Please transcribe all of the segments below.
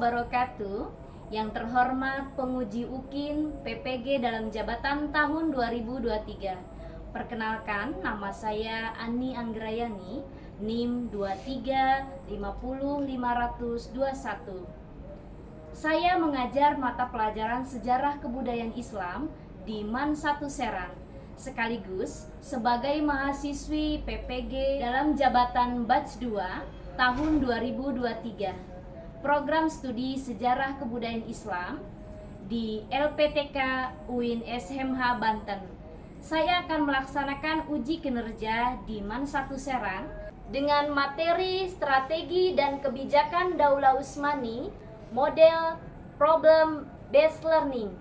wabarakatuh. Yang terhormat penguji UKIN PPG dalam jabatan tahun 2023. Perkenalkan, nama saya Ani Anggrayani, NIM 23500521. Saya mengajar mata pelajaran Sejarah Kebudayaan Islam di MAN 1 Serang, sekaligus sebagai mahasiswi PPG dalam jabatan batch 2 tahun 2023. Program studi Sejarah Kebudayaan Islam di LPTK UIN SMH Banten. Saya akan melaksanakan uji kinerja di MAN 1 Serang dengan materi strategi dan kebijakan Daulah Utsmani model problem based learning.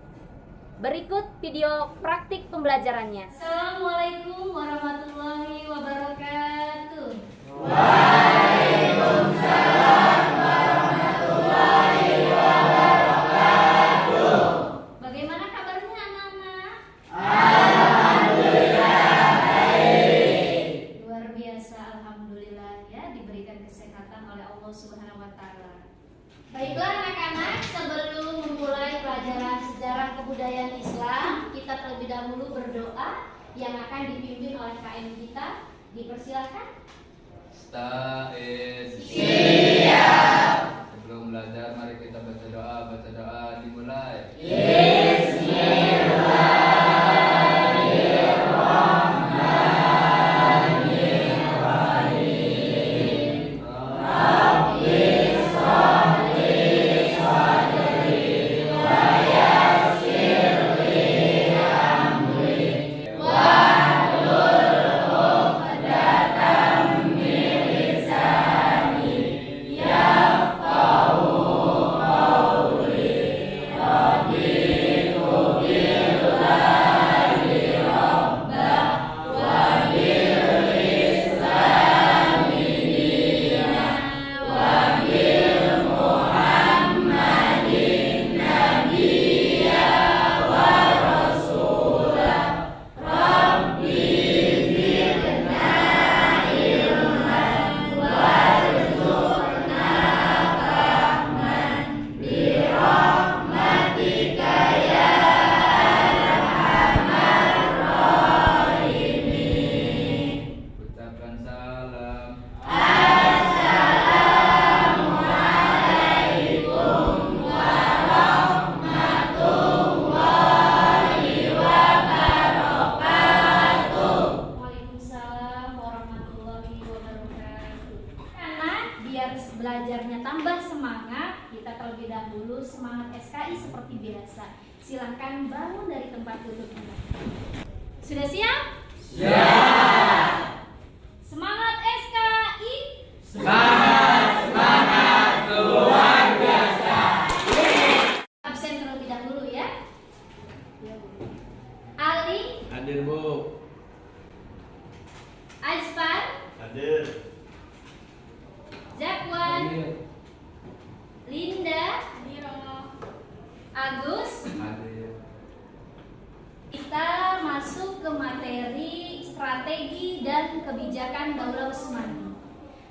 Berikut video praktik pembelajarannya. Assalamualaikum warahmatullahi wabarakatuh. Waalaikumsalam warahmatullahi wabarakatuh. Bagaimana kabarnya anak-anak? Alhamdulillah baik. Luar biasa, alhamdulillah ya, diberikan kesehatan oleh Allah Subhanahu wa taala. Baiklah anak-anak, sebelum memulai pelajaran sejarah kebudayaan Islam, kita terlebih dahulu berdoa yang akan dipimpin oleh KM kita. Dipersilakan. Siap. Sebelum belajar, mari kita baca doa. Baca doa dimulai. Ucapkan salam. Waalaikumsalam warahmatullahi wabarakatuh. Anak, biar belajarnya tambah semangat, kita terlebih dahulu semangat SKI seperti biasa. Silahkan bangun dari tempat duduknya. Sudah siap? Siap. Semangat SKI. Semangat luar biasa. Absen terlebih dahulu ya. Ali, Hadir Bu. Azfar, Hadir. Zakwan, Linda, Agus. Hadir. Kita masuk ke materi strategi dan kebijakan Daulah Utsmani.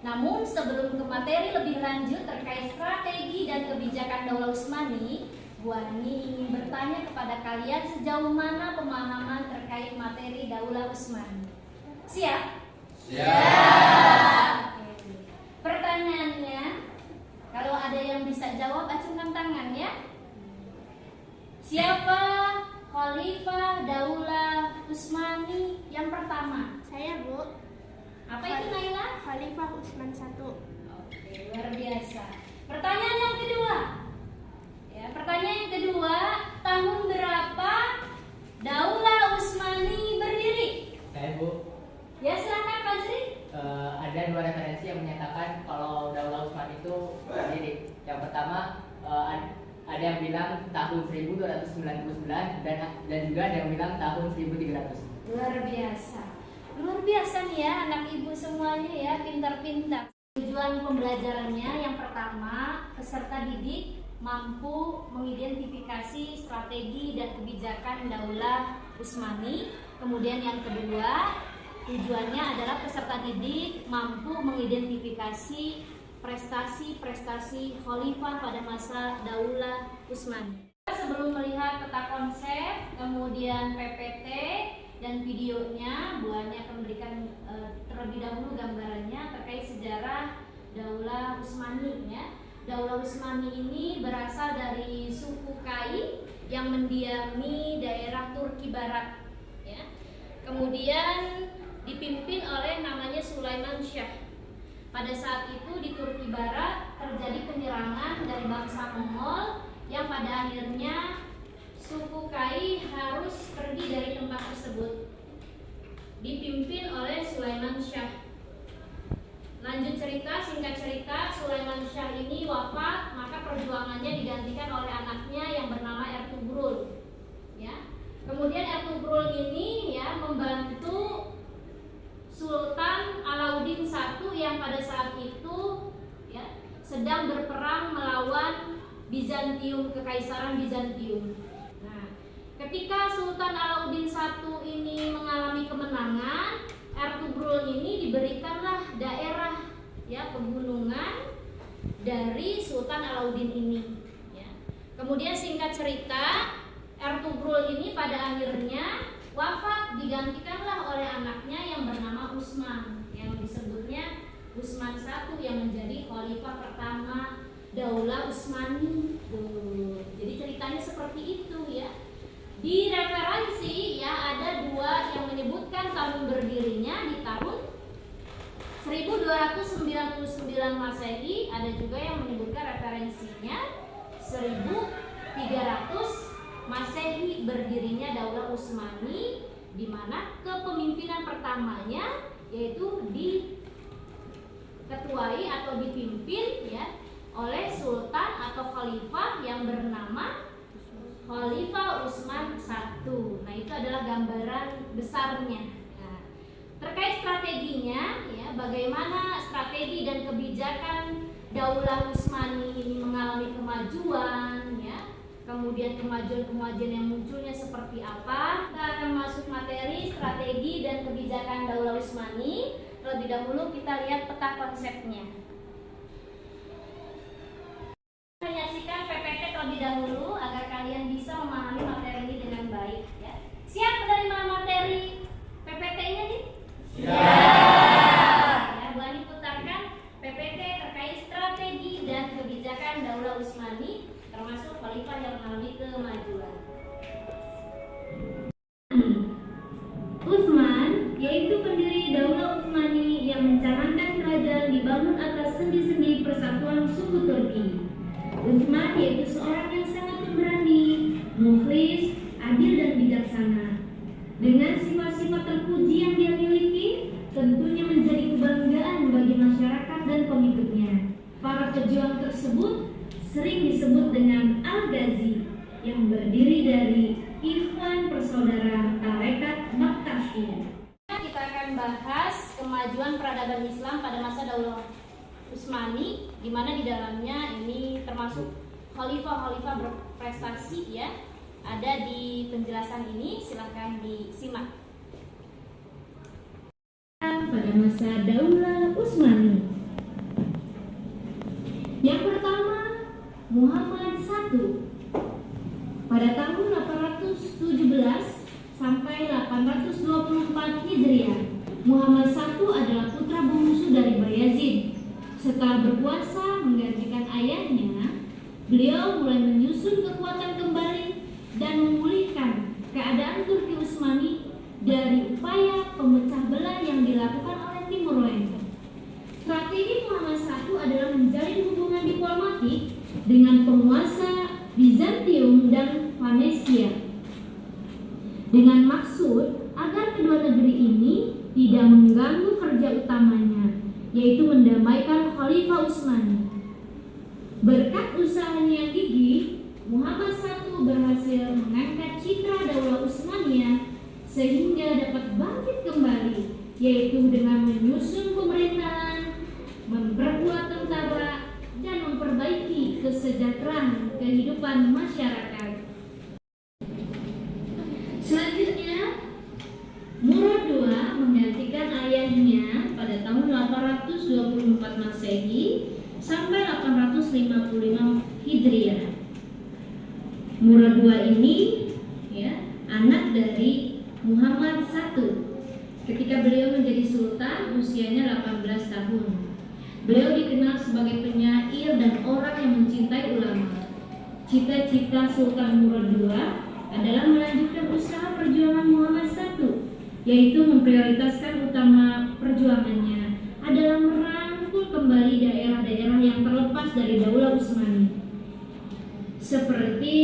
Namun sebelum ke materi lebih lanjut terkait strategi dan kebijakan Daulah Utsmani, Bu Ani ingin bertanya kepada kalian sejauh mana pemahaman terkait materi Daulah Utsmani. Siap? Siap. Oke. Pertanyaannya, kalau ada yang bisa jawab acungkan tangan ya. Siapa Khalifah Daulah Utsmani yang pertama? Saya Bu, Apa itu Naila? Khalifah Utsman I. Oke, luar biasa. Pertanyaan yang kedua. Ya, pertanyaan yang kedua, tahun berapa Daulah Utsmani berdiri? Saya Bu, Ya, silakan Fajri. ada dua referensi yang menyatakan kalau Daulah Utsmani itu berdiri. Yang pertama ada yang bilang tahun 1299 dan juga ada yang bilang tahun 1300. Luar biasa. Luar biasa nih ya anak ibu semuanya ya, pintar-pintar. Tujuan pembelajarannya yang pertama, peserta didik mampu mengidentifikasi strategi dan kebijakan Daulah Utsmani. Kemudian yang kedua, tujuannya adalah peserta didik mampu mengidentifikasi prestasi-prestasi khalifah pada masa Daulah Utsmani. Sebelum melihat peta konsep, kemudian PPT dan videonya, Bu Ani akan memberikan terlebih dahulu gambarannya terkait sejarah Daulah Utsmani ya. Daulah Utsmani ini berasal dari suku Kai yang mendiami daerah Turki Barat ya. Kemudian dipimpin oleh namanya Sulaiman Shah. Pada saat itu di Turki Barat terjadi penyerangan dari bangsa Mongol yang pada akhirnya suku Kai harus pergi dari tempat tersebut, dipimpin oleh Sulaiman Shah. Lanjut cerita, singkat cerita, Sulaiman Shah ini wafat, maka perjuangannya digantikan oleh anaknya yang bernama Ertugrul. Ya. Kemudian Ertugrul ini ya membantu Sultan Alauddin I yang pada saat itu ya sedang berperang melawan Bizantium, Kekaisaran Bizantium. Nah, ketika Sultan Alauddin I ini mengalami kemenangan, Ertugrul ini diberikanlah daerah ya pegunungan dari Sultan Alauddin ini ya. Kemudian singkat cerita, Ertugrul ini pada akhirnya wafat, digantikanlah oleh anaknya yang bernama Utsman, yang disebutnya Utsman I yang menjadi khalifah pertama Daulah Utsmani. Jadi ceritanya seperti itu ya. Di referensi ya ada dua yang menyebutkan tahun berdirinya di tahun 1299 Masehi, ada juga yang menyebutkan referensinya 1300 Masehi berdirinya Daulah Utsmani, di mana kepemimpinan pertamanya yaitu diketuai atau dipimpin ya oleh sultan atau khalifah yang bernama Khalifah Utsman I. Nah, itu adalah gambaran besarnya. Nah, terkait strateginya ya, bagaimana strategi dan kebijakan Daulah Utsmani ini mengalami kemajuan ya. Kemudian kemajuan-kemajuan yang munculnya seperti apa? Kita akan masuk materi strategi dan kebijakan Daulah Utsmani. Terlebih dahulu kita lihat peta konsepnya. Menyaksikan PPT terlebih dahulu agar kalian bisa memahami materi ini dengan baik ya. Siap menerima materi PPT-nya nih? Siap. Ya, Bu Ani putarkan PPT terkait strategi dan kebijakan Daulah Utsmani termasuk khalifah yang mengalami kemajuan. Utsman yaitu pendiri Daulah Utsmani yang mencanangkan kerajaan dibangun atas sendi-sendi persatuan suku Turki. Utsman yaitu seorang yang sangat pemberani, mukhlis, adil dan bijaksana. Dengan sifat-sifat terpuji yang dia miliki, tentunya menjadi kebanggaan bagi masyarakat dan pengikutnya. Para pejuang tersebut sering disebut dengan Al-Ghazi yang berdiri dari Ikhwan Persaudaraan Tarekat Baktashi. Kita akan bahas kemajuan peradaban Islam pada masa Daulah Utsmani, di mana di dalamnya ini termasuk khalifah-khalifah berprestasi ya. Ada di penjelasan ini, silahkan disimak. Pada masa Daulah Utsmani, yang pertama Muhammad I. Pada tahun 817 sampai 824 Hijriah, Muhammad I adalah putra bungsu dari Bayazid. Setelah berkuasa menggantikan ayahnya, beliau mulai menyusun kekuatan kembali dan memulihkan keadaan Turki Utsmani dari upaya pemecah belah yang dilakukan oleh Timur Leste. Strategi Muhammad I adalah menjalin hubungan diplomatik dengan penguasa Bizantium dan Venesia, dengan maksud agar kedua negeri ini tidak mengganggu kerja utamanya, yaitu mendamaikan Khalifah Utsmani. Berkat usahanya yang gigih, Muhammad I berhasil mengangkat citra Daulah Utsmaniyah sehingga dapat bangkit kembali, yaitu dengan menyusun pemerintahan, memperkuat tentara, dan memperbaiki kesejahteraan kehidupan masyarakat. Selanjutnya, Murad II menggantikan ayahnya pada tahun 824 Masehi sampai 855 Hijriah. Murad II ini ya, anak dari Muhammad I. Ketika beliau menjadi sultan, usianya 18 tahun. Beliau dikenal sebagai penyair dan orang yang mencintai ulama. Cita-cita Sultan Murad II adalah melanjutkan usaha perjuangan Muhammad I, yaitu memprioritaskan utama perjuangannya adalah merangkul kembali daerah-daerah yang terlepas dari Daulah Utsmani, seperti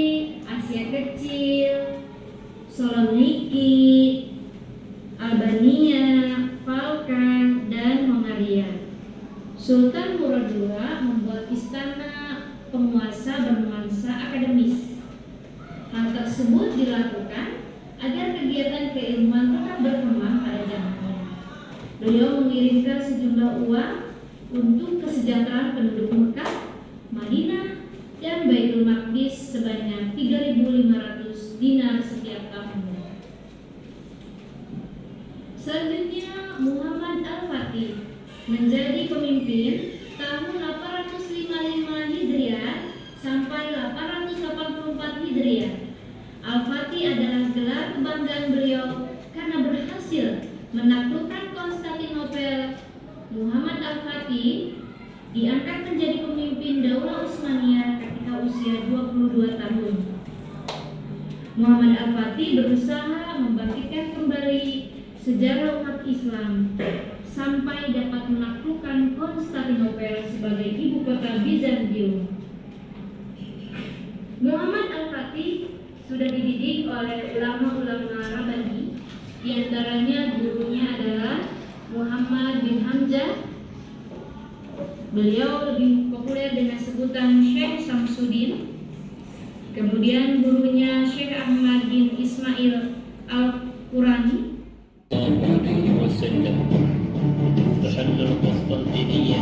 Asia Kecil, Saloniki, Albania, Balkan, dan Hongaria. Sultan Murad II membuat istana penguasa bernuansa akademis. Hal tersebut dilakukan agar kegiatan keilmuan tetap berkembang pada zamannya. Beliau mengirimkan sejumlah uang untuk kesejahteraan penduduk Mekah, Madinah, dan Baitul Maqdis sebanyak 3.500 dinar setiap tahunnya. Selanjutnya, Muhammad Al-Fatih menjadi pemimpin tahun 855 Hijriah sampai 884 Hijriah. Al-Fatih adalah gelar kebanggaan beliau karena berhasil menaklukkan Konstantinopel. Muhammad Al-Fatih diangkat menjadi pemimpin Daulah Utsmaniyah ketika usia 22 tahun. Muhammad Al-Fatih berusaha membangkitkan kembali sejarah umat Islam sampai dapat menaklukkan Konstantinopel sebagai ibu kota Bizantium. Muhammad Al-Fatih sudah dididik oleh ulama-ulama Rabbani, di antaranya gurunya adalah Muhammad bin Hamzah. Beliau lebih populer dengan sebutan Syekh Samsuddin. Kemudian gurunya Syekh Ahmad bin Ismail Al-Qurani. تحل القسطنطينية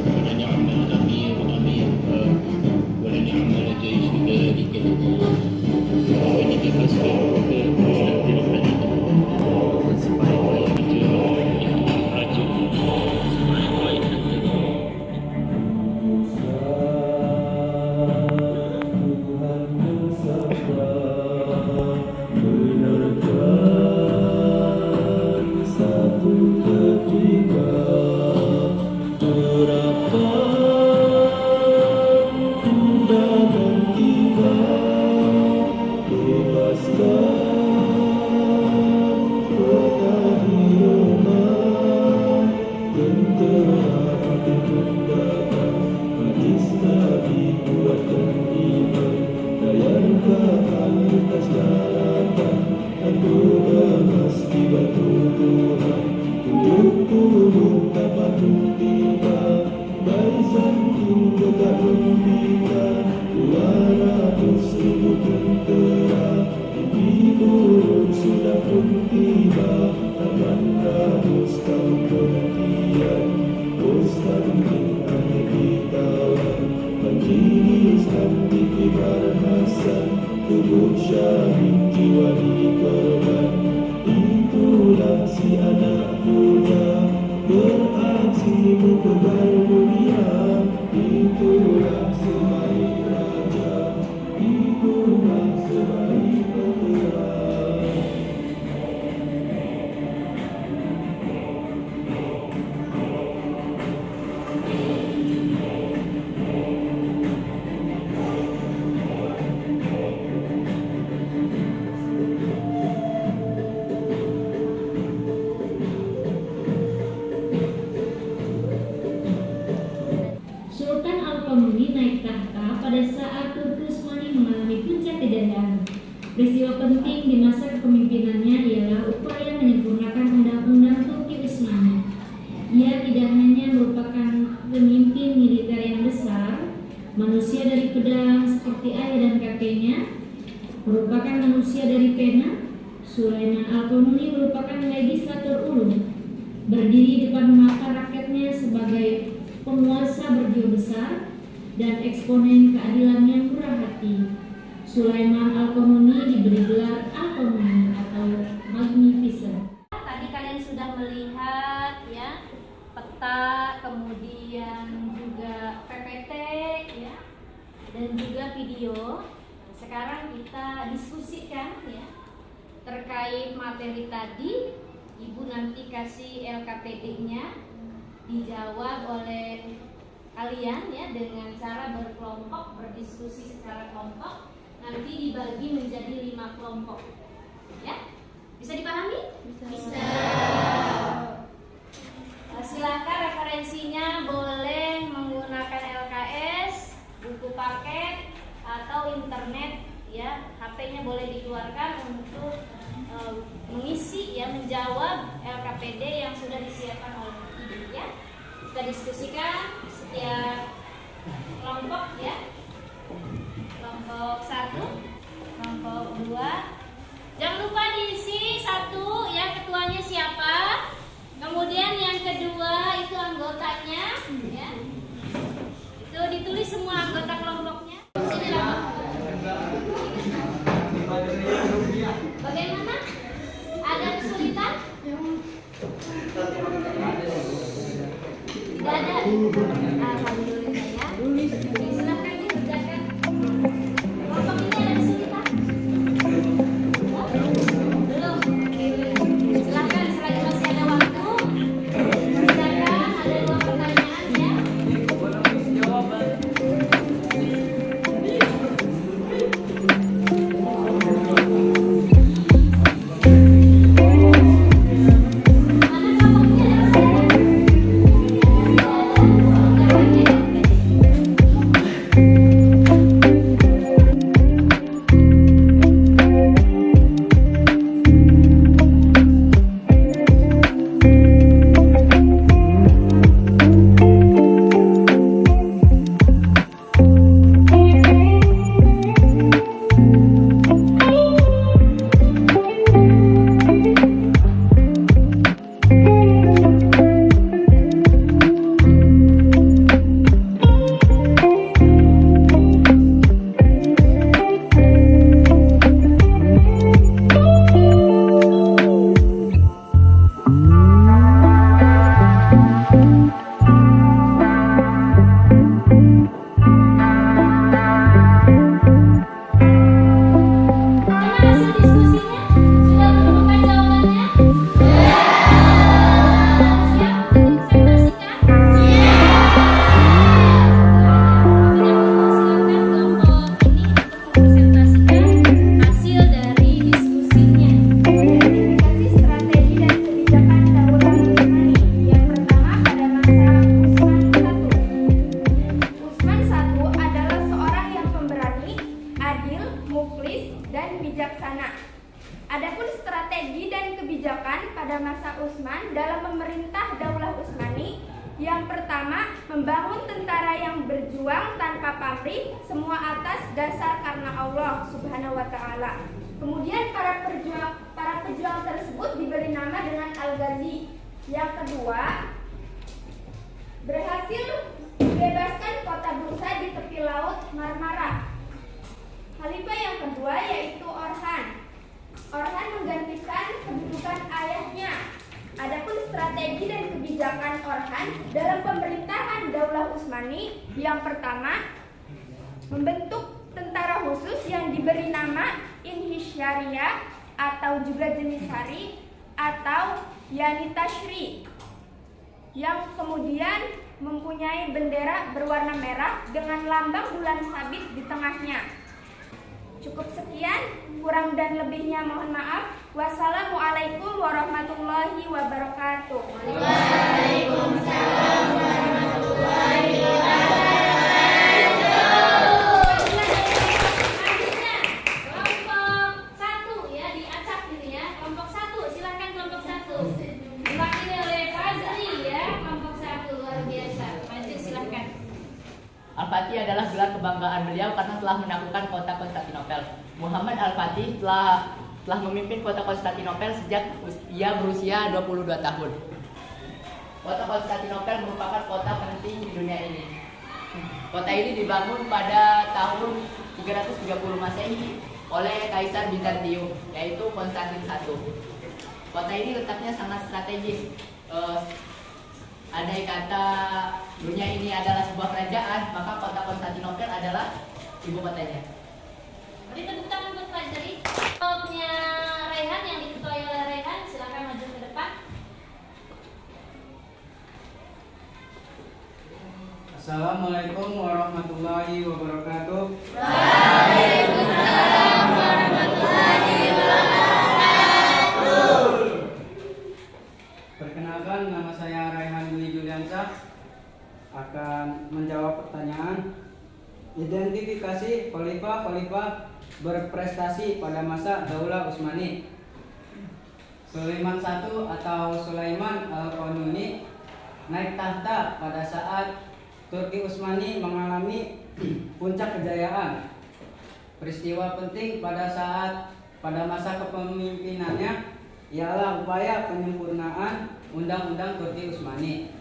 ولنعم الأمير أميرها ولنعم الجيش ذلك اليوم وإنك فاسمع وشد الحديد Itulah si anak muda beraksi mentebar dunia. Itulah sebaik raja, itulah sebaik putera. Sultan Al-Qanuni naik tahta pada saat Turki Utsmani mengalami puncak kejayaan. Peristiwa penting di masa kepemimpinannya ialah upaya menyempurnakan undang-undang Turki Utsmani. Ia tidak hanya merupakan pemimpin militer yang besar, manusia dari pedang seperti ayah dan kakeknya, merupakan manusia dari pena. Sulaiman Al-Qanuni merupakan legislator ulung, berdiri depan mata rakyatnya sebagai penguasa berjiwa besar dan eksponen keadilan yang murah hati. Sulaiman Al-Qanuni diberi gelar Al-Qanuni atau Magnificent. Tadi kalian sudah melihat ya peta, kemudian juga PPT ya, dan juga video. Sekarang kita diskusikan ya terkait materi tadi. Ibu nanti kasih LKPD-nya, dijawab oleh kalian ya dengan cara berkelompok, berdiskusi secara kelompok. Nanti dibagi menjadi 5 kelompok. Ya, bisa dipahami? Bisa. Silakan referensinya boleh menggunakan LKS, buku paket atau internet ya. HP-nya boleh dikeluarkan untuk mengisi ya, menjawab LKPD yang sudah disiapkan oleh ibu ya. Kita diskusikan setiap kelompok ya. Kelompok 1, kelompok 2. Jangan lupa diisi 1 ya, ketuanya siapa. Kemudian yang kedua itu anggotanya ya. Itu ditulis semua anggota kelompoknya. Sini lah. Bagaimana? Ada kesulitan? Tidak ada. Alhamdulillah ya. Silakan dikerjakan. Kelompok ini ada kesulitan? Belum. Silakan selagi masih ada waktu. Silakan, ada 2 pertanyaan ya. Yang pertama, membangun tentara yang berjuang tanpa pamrih, semua atas dasar karena Allah Subhanahu wa Ta'ala. Kemudian para pejuang tersebut diberi nama dengan Al-Ghazi. Yang kedua, berhasil membebaskan kota Bursa di tepi laut Marmara. Khalifah yang kedua yaitu Orhan. Orhan menggantikan kedudukan ayahnya. Adapun strategi dan kebijakan Orhan dalam pemerintahan Daulah Utsmani, yang pertama, membentuk tentara khusus yang diberi nama Inhisharia atau juga Jenisari atau Yani Tashri, yang kemudian mempunyai bendera berwarna merah dengan lambang bulan sabit di tengahnya. Cukup sekian, kurang dan lebihnya mohon maaf. Wassalamualaikum warahmatullahi wabarakatuh. Waalaikumsalam warahmatullahi wabarakatuh. Selanjutnya, kelompok 1 ya, diacak ini ya. Kelompok 1, silakan kelompok 1. Diwakili oleh Fazli ya, kelompok 1 luar biasa. Maju silakan. Al-Fatih adalah gelar kebanggaan beliau karena telah menaklukkan kota Konstantinopel. Muhammad Al-Fatih telah memimpin kota Konstantinopel sejak ia berusia 22 tahun. Kota Konstantinopel merupakan kota penting di dunia ini. Kota ini dibangun pada tahun 330 Masehi oleh Kaisar Bizantium, yaitu Konstantin I. Kota ini letaknya sangat strategis. andai kata dunia ini adalah sebuah kerajaan, maka kota Konstantinopel adalah ibu kotanya. Beri tepuk tangan untuk Pak Jeri. Kelompoknya Rehan yang diketuai oleh Rehan, silakan maju ke depan. Assalamualaikum warahmatullahi wabarakatuh. Waalaikumsalam warahmatullahi wabarakatuh. Perkenalkan, nama saya Raihan Dwi Juliansyah, akan menjawab pertanyaan identifikasi khalifah berprestasi pada masa Daulah Utsmani. Sulaiman I atau Sulaiman Al-Qanuni naik tahta pada saat Turki Utsmani mengalami puncak kejayaan. Peristiwa penting pada masa kepemimpinannya ialah upaya penyempurnaan Undang-Undang Turki Utsmani.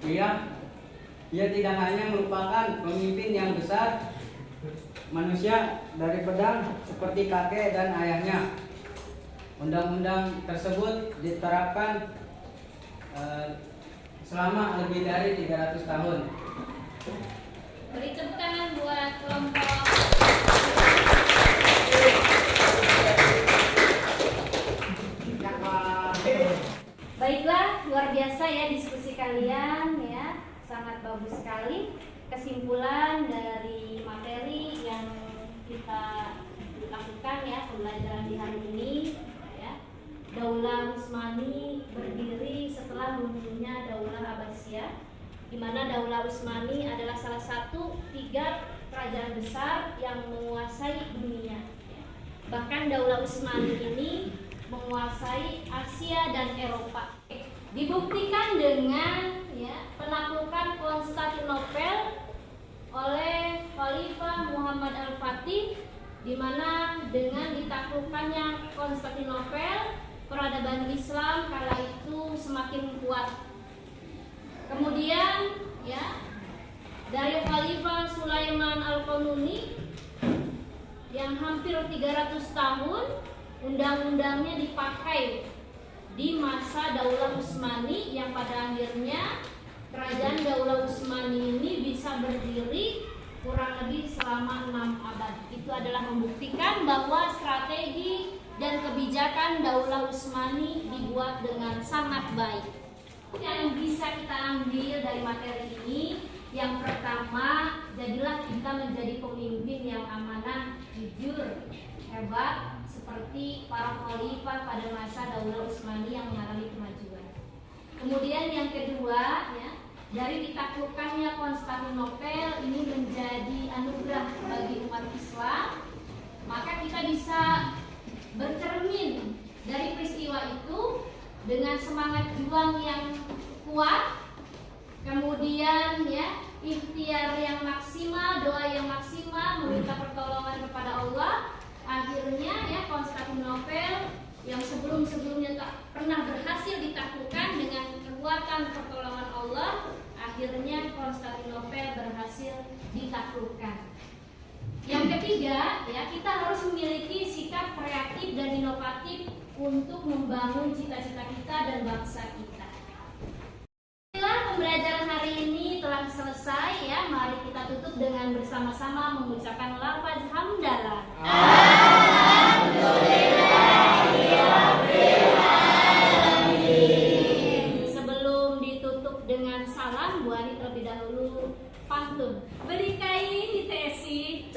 Ia tidak hanya merupakan pemimpin yang besar manusia dari pedang seperti kakek dan ayahnya. Undang-undang tersebut diterapkan selama lebih dari 300 tahun. Beri tepuk tangan buat kelompok. Baiklah, luar biasa ya diskusi kalian ya, sangat bagus sekali. Kesimpulan dari materi yang kita lakukan ya, pembelajaran di hari ini ya. Daulah Utsmani berdiri setelah runtuhnya Daulah Abbasiyah, di mana Daulah Utsmani adalah salah satu 3 kerajaan besar yang menguasai dunia. Bahkan Daulah Utsmani ini menguasai Asia dan Eropa. Dibuktikan dengan ya, penaklukan Konstantinopel oleh Khalifah Muhammad Al-Fatih, di mana dengan ditaklukkannya Konstantinopel, peradaban Islam kala itu semakin kuat. Kemudian ya, dari Khalifah Sulaiman Al-Qanuni yang hampir 300 tahun, undang-undangnya dipakai di masa Daulah Utsmani, yang pada akhirnya kerajaan Daulah Utsmani ini bisa berdiri kurang lebih selama 6 abad. Itu adalah membuktikan bahwa strategi dan kebijakan Daulah Utsmani dibuat dengan sangat baik. Yang bisa kita ambil dari materi ini, yang pertama, jadilah kita menjadi pemimpin yang amanah, jujur, hebat, seperti para khalifah pada masa Daulah Utsmani yang mengalami kemajuan. Kemudian yang kedua ya, dari ditaklukkannya Konstantinopel ini menjadi anugerah bagi umat Islam, maka kita bisa bercermin dari peristiwa itu dengan semangat juang yang kuat, kemudian ya ikhtiar yang maksimal, doa yang maksimal, meminta pertolongan kepada Allah. Akhirnya ya Konstantinopel yang sebelum-sebelumnya tak pernah berhasil ditaklukkan, dengan kekuatan pertolongan Allah, akhirnya Konstantinopel berhasil ditaklukkan. Yang ketiga ya, kita harus memiliki sikap kreatif dan inovatif untuk membangun cita-cita kita dan bangsa kita. Pembelajaran hari ini telah selesai ya. Mari kita tutup dengan bersama-sama mengucapkan lafaz hamdalah. Alhamdulillahirobbilalamin. Sebelum ditutup dengan salam, Bu Ani terlebih dahulu pantun. Beli kain di Tesi.